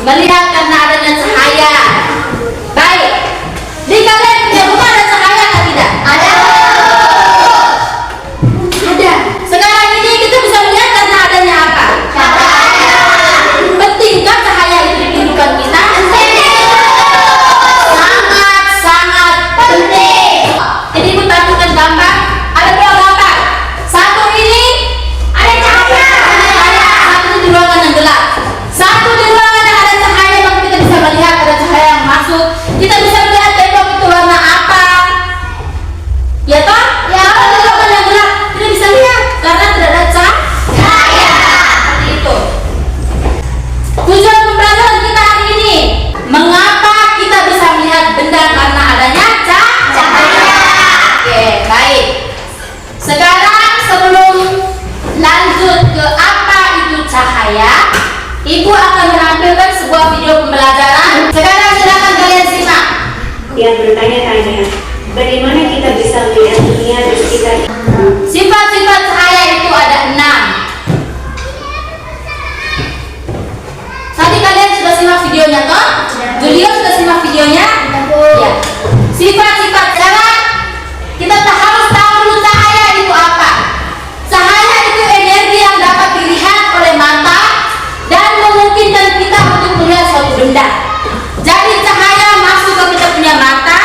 Melihat karena adanya cahaya. Baik. Di kalian punya rumah ada cahaya atau tidak? Ada. Ada. Sekarang ini kita bisa melihat karena adanya apa? Cahaya. Pentingkah cahaya itu di kehidupan kita? Sangat penting. Jadi ibu tampilkan gambar. Ada dua gambar. Satu ini ada cahaya. Satu di ruangan yang gelap. Satu di ruangan yang ada cahaya, maka kita bisa melihat ada cahaya yang masuk. Kita bisa melihat tembok itu yang bertanya-tanya, bagaimana kita bisa melihat dunia di sekitar kita? Sifat-sifat cahaya itu ada 6. Tadi kalian sudah simak videonya toh? Julio sudah simak videonya? Ya. Sifat-sifat cahaya, kita harus tahu dulu cahaya itu apa. Cahaya itu energi yang dapat dilihat oleh mata dan memungkinkan kita untuk melihat suatu benda. Jadi cahaya masuk ke kita punya mata,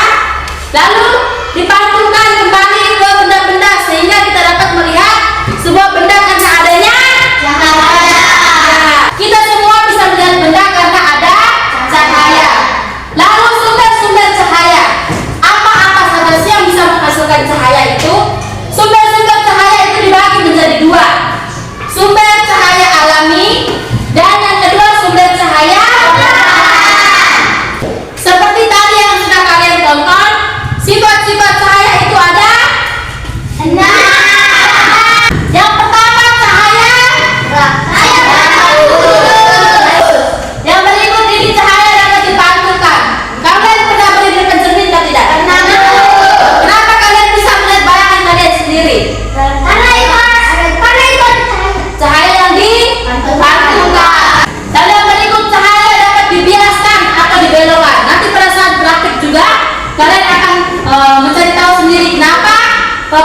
lalu dipantulkan kembali ke benda-benda sehingga kita dapat melihat sebuah benda karena adanya cahaya. Kita semua bisa melihat benda karena ada cahaya. Lalu sumber-sumber cahaya, apa-apa saja sih yang bisa menghasilkan cahaya itu? Sumber-sumber cahaya itu dibagi menjadi 2. Sumber cahaya alami dan yang kedua sumber cahaya. Seperti tadi yang sudah kalian tonton, sifat-sifat cahaya itu ada 6. Yang pertama cahaya. Yang berikut ini cahaya dapat dipantulkan. Kalian pernah melihat cermin atau tidak? Kenapa kalian bisa melihat bayangan kalian sendiri? Karena itu cahaya yang dipantulkan. Dan yang berikut cahaya dapat dibiaskan atau dibelokkan. Nanti pada saat praktik juga kalian akan mencari tahu sendiri kenapa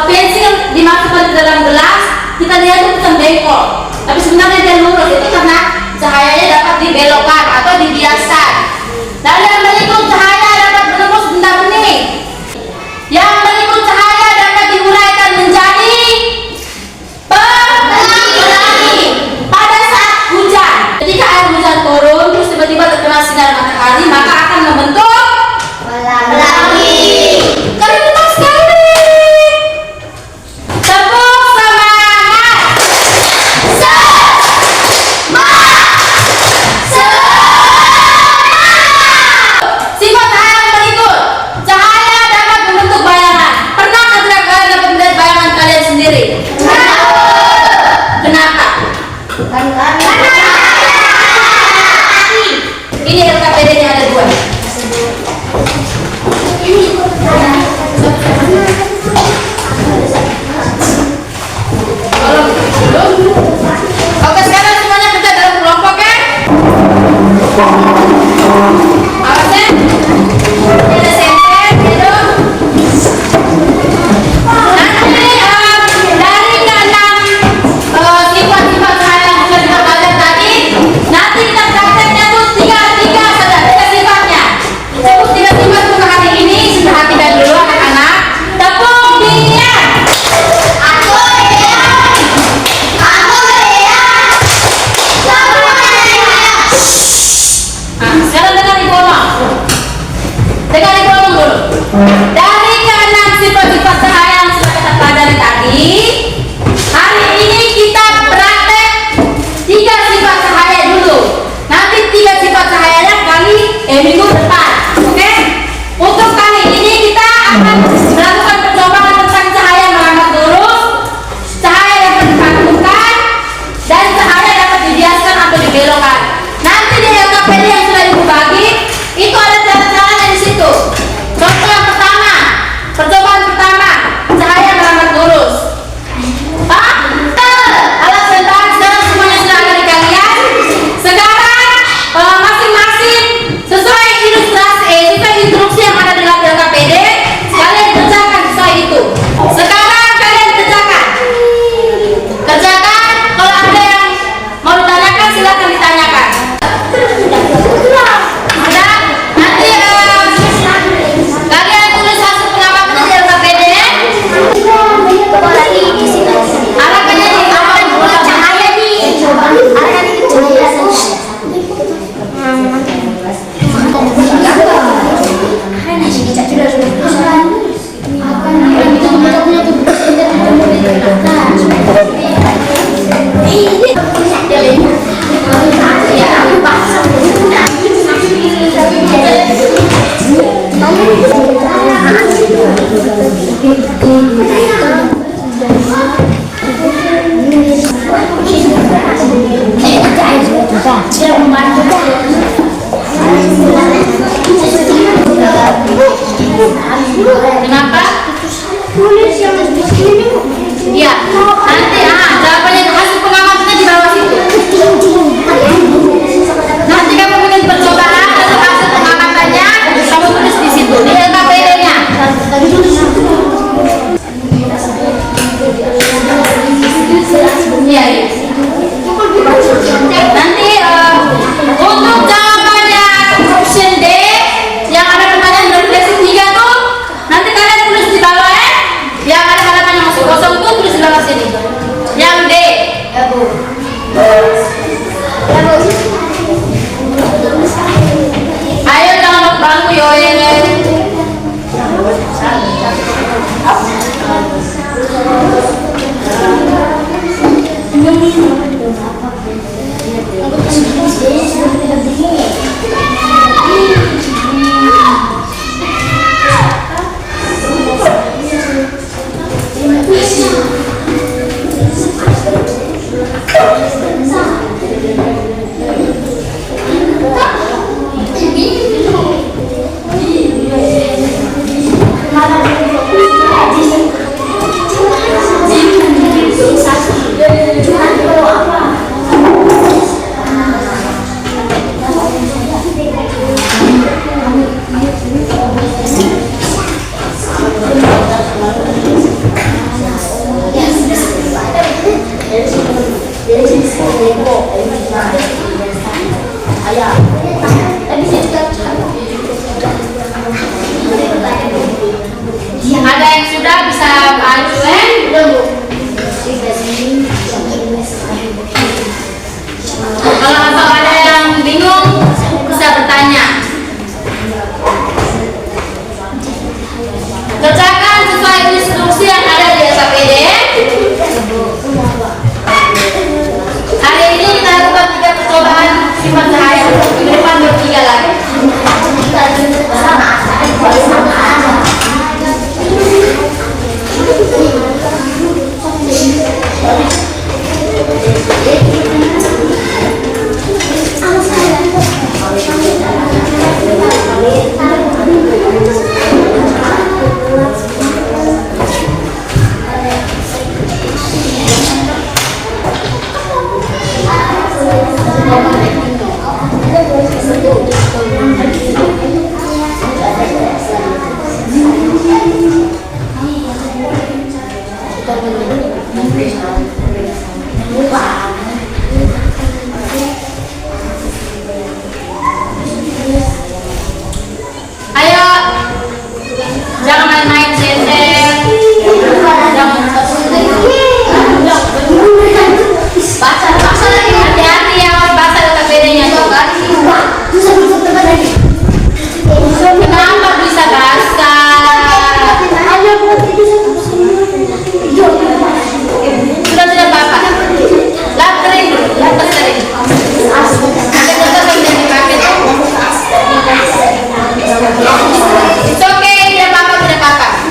pensil dimasukkan ke dalam gelas kita lihat itu bukan bengkok, tapi sebenarnya dia lurus. Itu karena cahayanya dapat dibelokkan atau dibiaskan. Lalu yang berikut cahaya dapat menembus benda bening. Yang berikut cahaya dapat diuraikan menjadi pelangi pada saat hujan. Ketika air hujan turun terus tiba-tiba terkena sinar matahari, maka akan membentuk pelangi. Keren betul sekali. Tepuk semangat. Sifat cahaya yang berikut, cahaya dapat membentuk bayangan. Pernah tidak kalian dapat melihat bayangan kalian sendiri? Kenapa? Ini LKPD-nya ada 2. Oke, sekarang semuanya kerja dalam kelompok ya. Awasin. Ini ada senter, gitu. Nanti dari ke-6 sifat-sifat cahaya yang sudah kita belajar tadi, nanti kita prakteknya tuh 3 saja, 3 sifatnya. Sebut 3 sifat untuk hari ini. Perhatikan dulu anak-anak. Tepuk dirinya. Aku lihat. Sekarang dengar ibu ngomong. Dengar ibu ngomong dulu. Dari ke-6 sifat-sifat cahaya yang sudah kita pelajari tadi, hari ini kita praktek 3 sifat cahaya dulu. Nanti 3 sifat cahayanya minggu depan. Oke? Untuk kali ini kita akan melakukan percobaan tentang cahaya mengangkat lurus, cahaya dapat dipantulkan, dan cahaya dapat dibiaskan atau dibelokkan. Nanti di LKPD yang sudah ibu bagi, itu ada cara-caranya di situ. Contoh yang pertama, percobaan pertama, cahaya mengangkat lurus. Pak, alat sebentar, sekarang semuanya sudah ada di kalian. Sekarang masing-masing sesuai instruksi yang ada di LKPD, kalian kerjakan sesuai itu. Sekarang kalian kerjakan. Kalau ada yang mau ditanyakan silakan ditanyakan. Sudah? Nanti kalian tulis hasil pengamatan di LKPD. Arahkannya di awal cahaya nih. Arahkan di Jangan Kenapa? Tulis yang di sini. Iya. Nanti jawabannya hasil pengamatannya di bawah situ. Nanti kamu bikin percobaan atau hasil pengamatannya kamu tulis di situ di LKPD-nya. Iya, iya. Nanti untuk jawabannya option D yang ada pertanyaan refleksi 3 tuh nanti kalian tulis di bawah ya. Yang ada harapannya masuk kosong tuh tulis di bawah sini. Yang D. Ya, Bu. Ayo jangan bangku yo ini. Ada yang sudah bisa ajukan? Kalau atau ada yang bingung bisa bertanya. Kerjakan sesuai instruksi yang ada di SKPD. Hari ini kita lakukan 3 percobaan sifat cahaya. Di depan bertiga lagi. Ayo, jangan main-main sender. Baca lagi, hati-hati ya, baca letak bedanya tuh kan. Kenapa bisa basah? Sudah apa-apa. Lap kering, lap kering. Ada kertas yang bisa dipakai tuh. It's okay, tidak apa-apa, tidak apa-apa.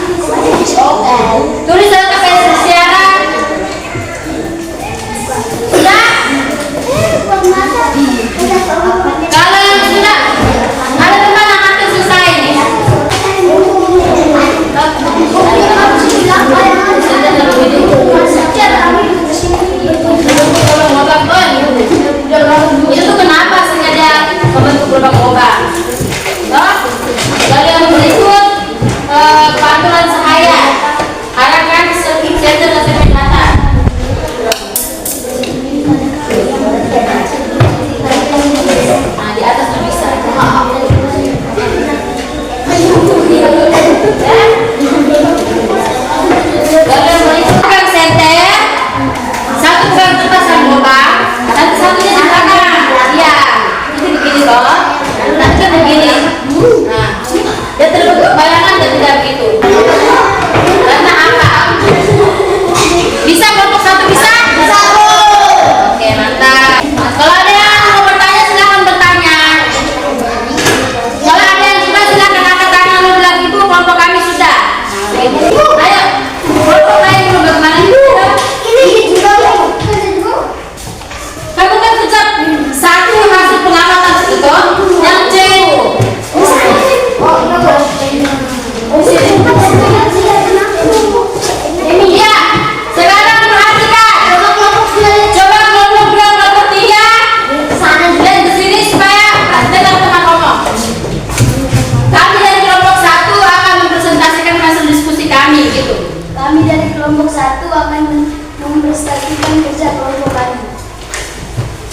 satu akan memprestasikan kerja kelompok kami.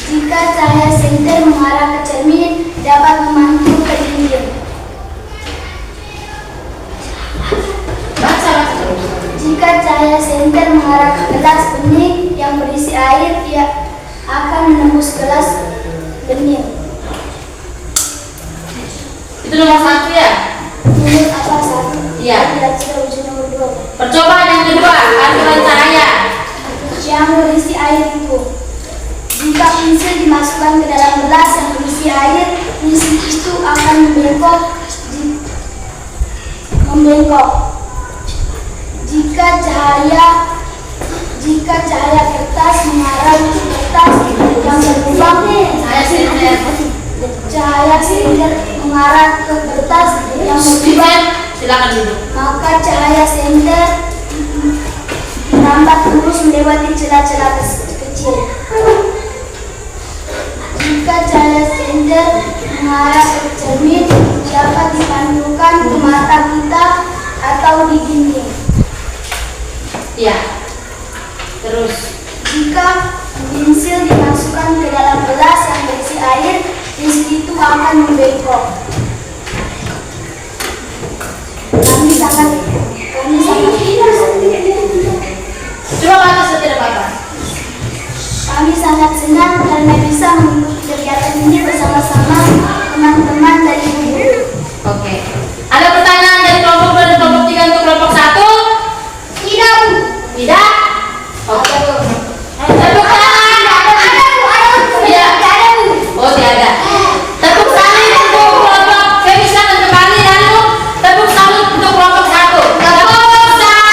Jika cahaya senter mengarah ke cermin, dapat memantul ke dinding. Baca terus. Jika cahaya senter mengarah ke gelas bening yang berisi air, ia akan menembus gelas bening. Itu nomor 1 ya? Menurut apa satu? Iya. Tidak sudah uji nomor 2. Percobaan yang kedua, pantulan cahaya. Yang berisi air itu. Jika pensil dimasukkan ke dalam gelas yang berisi air, pensil itu akan membengkok. Jika cahaya kertas mengarah ke kertas yang berlubang, cahaya silinder mengarah ke kertas yang berlubang, Silakan duduk. maka cahaya senter merambat terus melewati celah-celah kecil. Jika cahaya senter mengarah ke cermin, dapat dipantulkan ke mata kita atau di dinding. Iya. Terus. Jika pensil dimasukkan ke dalam gelas yang berisi air, pensil itu akan membengkok. Kami sangat Coba baca setiap apa? Kami sangat senang karena bisa mengikuti kegiatan ini bersama-sama teman-teman dari guru. Oke. Ada pertanyaan dari kelompok 2 dan kelompok 3 untuk kelompok 1? Tidak, Bu. Tidak? Oke. Tepuk tangan. Iya. Oh, tiada. Tepuk salut untuk kelompok Feby, silakan kembali, lalu tepuk salut untuk kelompok 1. Tepuk salut.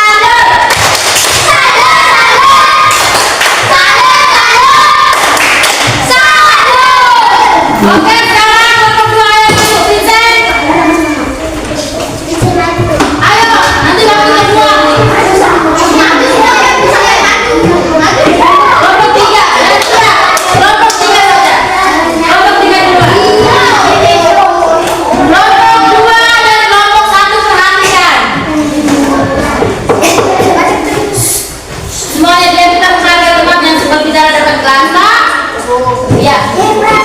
Oke, sekarang kelompok 2 ayo dulu. Vincent. Ayo, nanti waktu kedua. Kelompok 3, dan sudah. Kelompok 3 saja. Kelompok 3 dulu. Kelompok 2 dan kelompok 1 perhatikan. Semuanya diam, kita mengambil tempat yang seperti dalam dekat kelasa. Ya.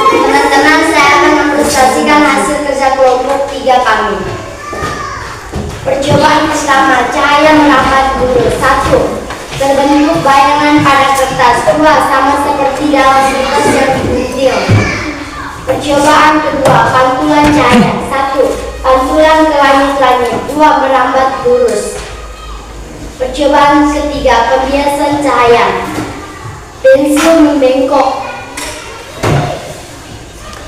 Teman-teman, saya akan mempresentasikan hasil kerja kelompok 3 kami. Percobaan pertama, cahaya merambat dulu. 1. Terbentuk bayangan pada kertas. 2. Sama seperti dalam kertas yang digunting. Percobaan kedua, pantulan cahaya. 1. Pantulan ke langit-langit. 2. Merambat lurus. Percobaan ketiga, pembiasan cahaya. Pensil membengkok.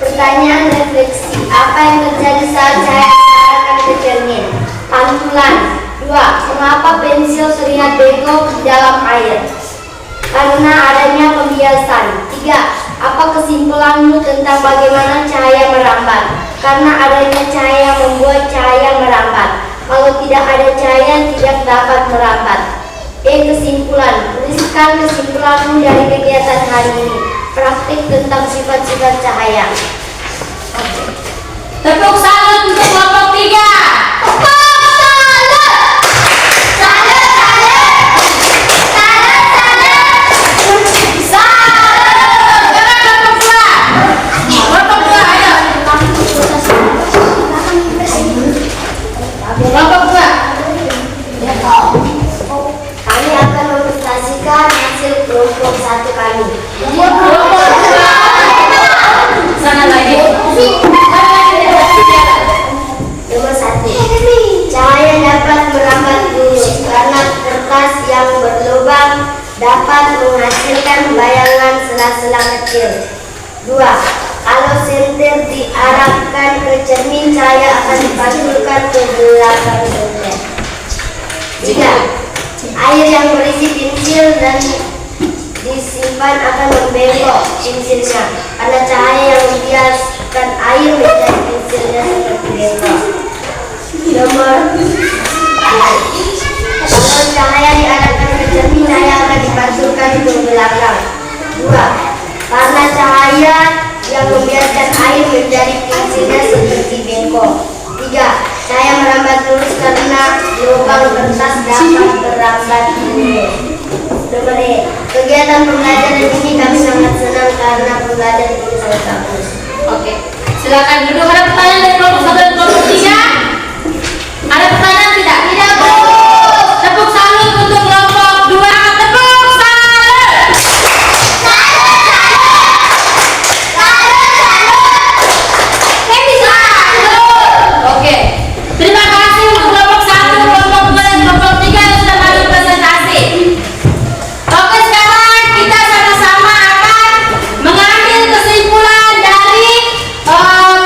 Pertanyaan refleksi, apa yang terjadi saat cahaya diarahkan ke cermin? Pantulan. 2. Mengapa pensil terlihat bengkok di dalam air? Karena adanya pembiasan. 3. Apa kesimpulanmu tentang bagaimana cahaya merambat? Karena adanya cahaya membuat cahaya merambat. Kalau tidak ada cahaya, tidak dapat merambat. Kesimpulan. Tuliskan kesimpulanmu dari kegiatan hari ini. Praktik tentang sifat-sifat cahaya. Tepuk salut untuk kelompok 3. Kami akan mempresentasikan hasil kelompok 1 kami. Sana lagi. Nomor 1. Cahaya dapat merambat lurus karena kertas yang berlubang dapat menghasilkan bayangan sela-sela kecil. 2. Kalau senter diarahkan ke cermin, cahaya akan dipantulkan ke belakang senter. 3. Air yang berisi pensil dan disimpan akan membengkok pensilnya karena cahaya yang membiaskan air menjadi pensilnya seperti bengkok. Nomor 4. Kalau cahaya diarahkan ke cermin, cahaya akan dipantulkan ke belakang. 2. Karena cahaya yang membiaskan air menjadi pensilnya seperti bengkok. 3. Cahaya merambat lurus karena lubang kertas dapat merambat lurus. Kegiatan pembelajaran ini kami sangat senang karena pembelajaran ini sangat bagus. Oke, silakan duduk. Ada pertanyaan dari kelompok 1 dan kelompok 3? Ada pertanyaan tidak? Tidak, Bu. Tepuk salut untuk kelompok 2. Tepuk salut. Oke, terima kasih untuk kelompok 1, kelompok 2, dan kelompok 3 yang sudah maju presentasi. Oke, sekarang kita sama-sama akan mengambil kesimpulan dari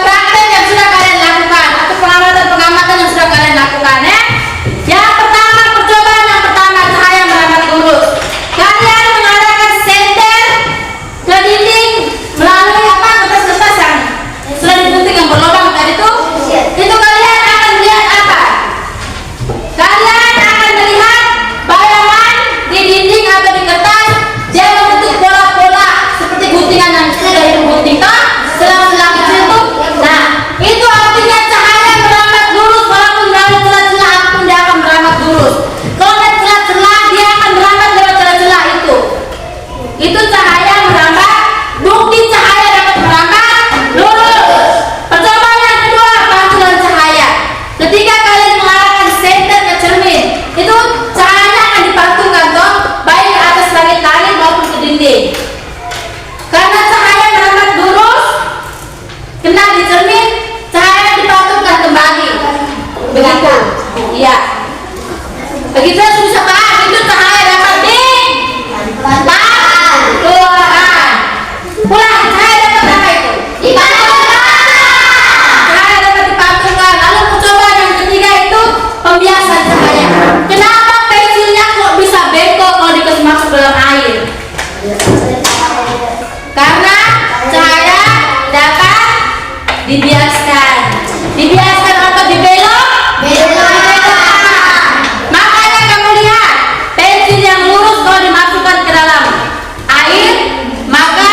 praktek yang sudah kalian lakukan atau pengamatan yang sudah kalian lakukan ya. Yang pertama, percobaan yang pertama, cahaya merambat lurus. Kalian mengadakan senter ke dinding melalui apa? Kertas-kertas yang sudah digunting yang berlubang tadi itu. Itu kalian akan melihat apa? Kalian akan melihat bayangan di dinding atau di kertas. Dia membentuk pola-pola seperti guntingan yang sudah digunting toh, selang-selang kecil itu. Nah, itu artinya cahaya merambat lurus, walaupun melalui celah-celah apapun dia akan merambat lurus. Kalau ada celah-celah dia akan merambat lewat celah-celah itu. Itu cahaya merambat, bukti cahaya dapat merambat lurus. Percobaan yang kedua, pantulan cahaya. Ketika kalian mengarahkan senter ke cermin, itu cahayanya akan dipantulkan toh, baik ke atas langit-langit maupun ke dinding. Karena cahaya merambat lurus, kena di cermin, cahaya dipantulkan kembali. Begitu. Iya. Begitu susah paham, itu cahaya dapat dipantulkan. Pulang, cahaya dapat apa itu? Dipantulkan. Cahaya dapat dipantulkan. Lalu percobaan yang ketiga itu pembiasan cahaya. Kenapa pensilnya kok bisa bengkok kalau dikasih masuk dalam air? Karena cahaya dapat dibiaskan. Dibiaskan atau dibelok? Makanya kamu lihat pensil yang lurus kalau dimasukkan ke dalam air maka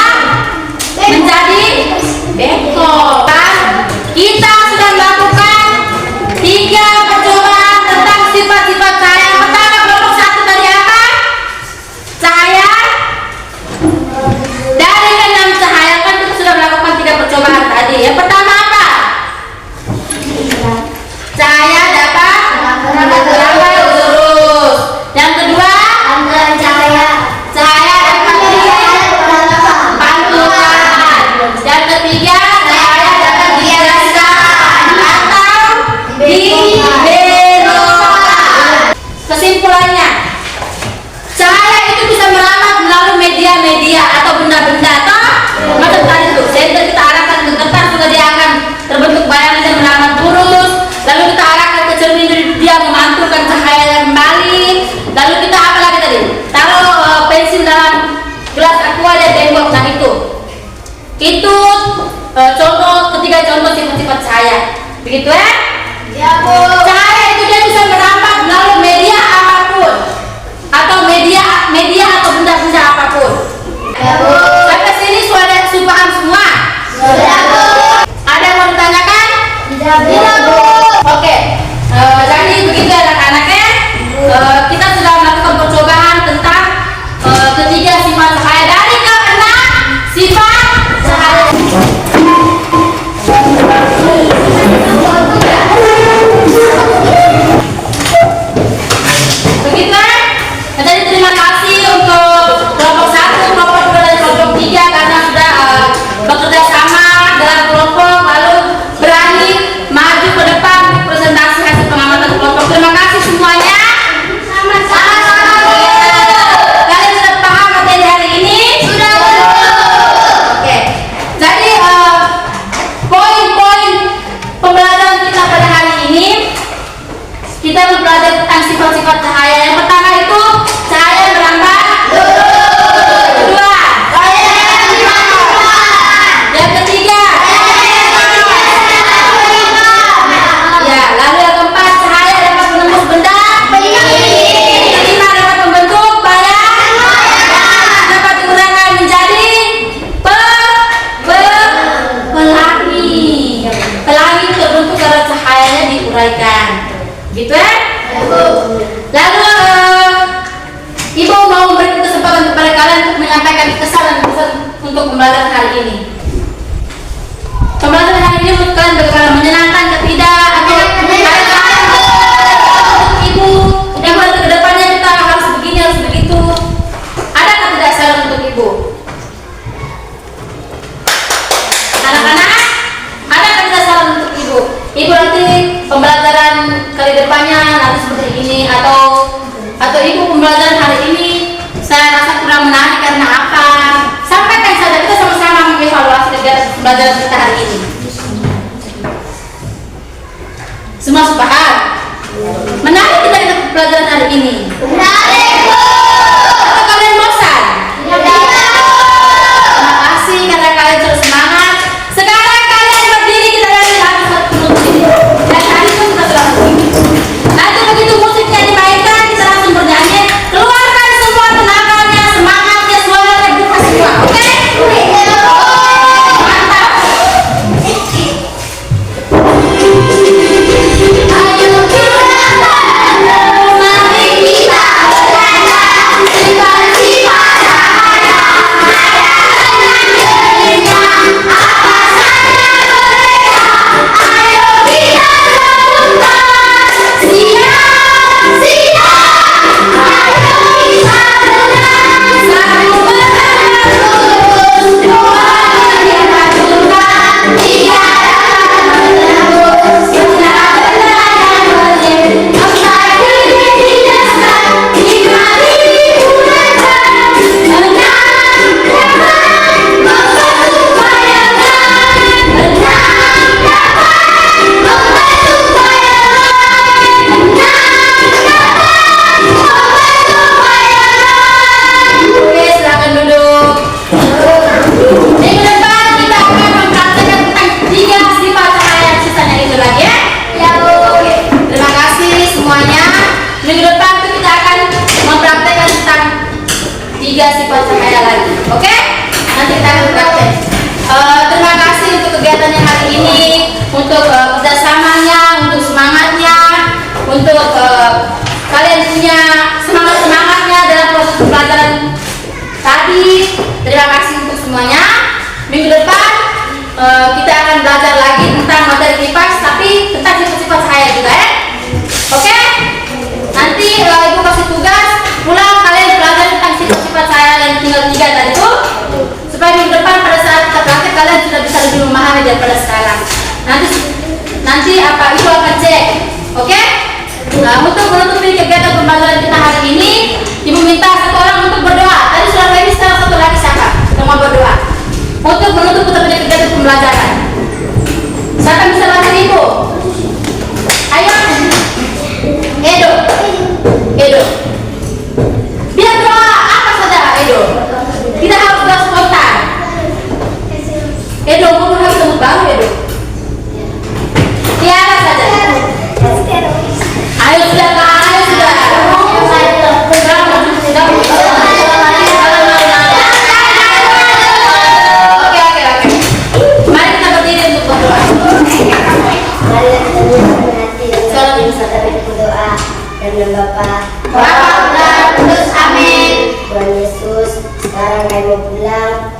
menjadi bengkok. Kan? Kita sudah melakukan 3 percobaan tentang sifat-sifat cahaya. Yang pertama, kelompok 1 tadi apa? Cahaya dari 6 cahaya, kan kita sudah melakukan 3 percobaan tadi. Yang pertama apa? Cahaya dapat merambat lurus. Yang kedua, cahaya dapat dipantulkan. Yang ketiga, cahaya dapat dibiaskan atau dibelokkan. Kesimpulannya, cahaya itu bisa merambat melalui media-media atau benda-benda toh. Macam tadi tuh, senter kita arahkan ke kertas juga dia akan terbentuk bayangan yang merambat lurus. Lalu kita arahkan ke cermin, dia memantulkan cahaya kembali. Lalu kita apa lagi tadi? Taruh pensil dalam gelas aqua dia bengkok. Nah itu contoh, ketiga contoh sifat-sifat cahaya. Begitu ya? Ya, Bu. Cahaya itu dia bisa merambat melalui media apapun atau media atau benda-benda apapun. Ya, Bu. Sampai sini sudah paham semua? Sudah, Bu. Ada yang mau ditanyakan? Tidak, Bu. Oke, jadi begitu anak-anaknya. Kita sudah melakukan percobaan tentang ketiga sifat cahaya dari ke-6 sifat cahaya. atau ibu pembelajaran hari ini saya rasa kurang menarik karena apa? Sampaikan saja, kita sama-sama mengevaluasi kegiatan pembelajaran kita hari ini. Semua sepaham? Menarik tidak kita pelajaran hari ini? Menarik, Bu. Atau kalian bosan? Terima kasih karena kalian terus semangat. Sekarang kalian berdiri, kita lari habis satu menit ini. Dan hari itu kita sudah berdiri. Nanti begitu musiknya dimainkan, kita langsung bernyanyi. Keluarkan semua tenaganya, semangatnya, suara terbuka semua. Oke? Mantap. Ayo kita mari kita berjalan sifat-sifat cahaya, apa saja mereka. Ayo kita lakukan, siap, siap. Ayo kita tenang, satu bergerak lurus, dua bergerak turun, tiga dapat menembus, benar-benar yang wajib, empat dideskan, lima digunakan, enam dapat membantu bayangan, enam dapat membantu bayangan, enam dapat membantu bayangan. Oke, silakan duduk. Minggu depan kita akan mempraktekkan tentang 3 sifat cahaya yang sisanya itu lagi ya. Ya, Bu. Oke, terima kasih semuanya. Minggu depan tuh kita akan mempraktekkan tentang 3 sifat cahaya lagi. Oke? Nanti kita akan praktek. Terima kasih untuk kegiatannya hari ini, untuk kerjasamanya, untuk semangatnya, untuk kalian punya semangatnya dalam proses pembelajaran tadi. Terima kasih untuk semuanya. Minggu depan kita akan belajar lagi tentang materi IPAS, tapi tentang sifat-sifat cahaya juga ya. Oke? Nanti ibu kasih tugas pulang kalian belajar tentang sifat-sifat cahaya yang tinggal 3 tadi tuh, supaya minggu depan pada saat kita praktek kalian sudah bisa lebih memahami daripada sekarang. Nanti apa ibu akan cek. Oke? Nah, untuk menutupi kegiatan pembelajaran kita hari ini, ibu minta satu orang untuk berdoa. Tadi sudah lagi, sekarang satu lagi siapa yang mau berdoa untuk menutup kita punya kegiatan pembelajaran? Siapa yang bisa bantu ibu? Ayo, Edo. Biar doa apa saja, Edo. Tidak harus doa spontan. Edo, mau harus sebut baru, Edo. Tiara saja. Ayo sudah Kak, ayo sudah. Oke. Mari kita berdiri untuk berdoa. Mari kita menghati dan bisa berdoa dan Bapa. Bapa, terus amin. Tuhan Yesus, sekarang kami mau pulang.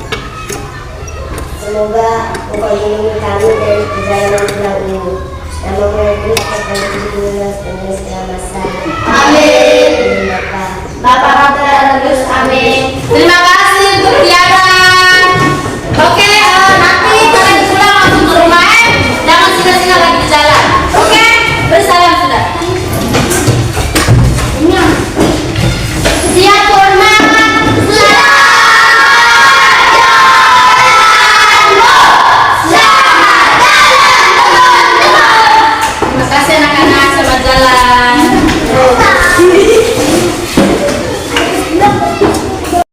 Semoga Engkau lindungi kami dari perjalanan pulang ini. Nama Tuhan Yesus akan dimuliakan dan segala masa. Amin.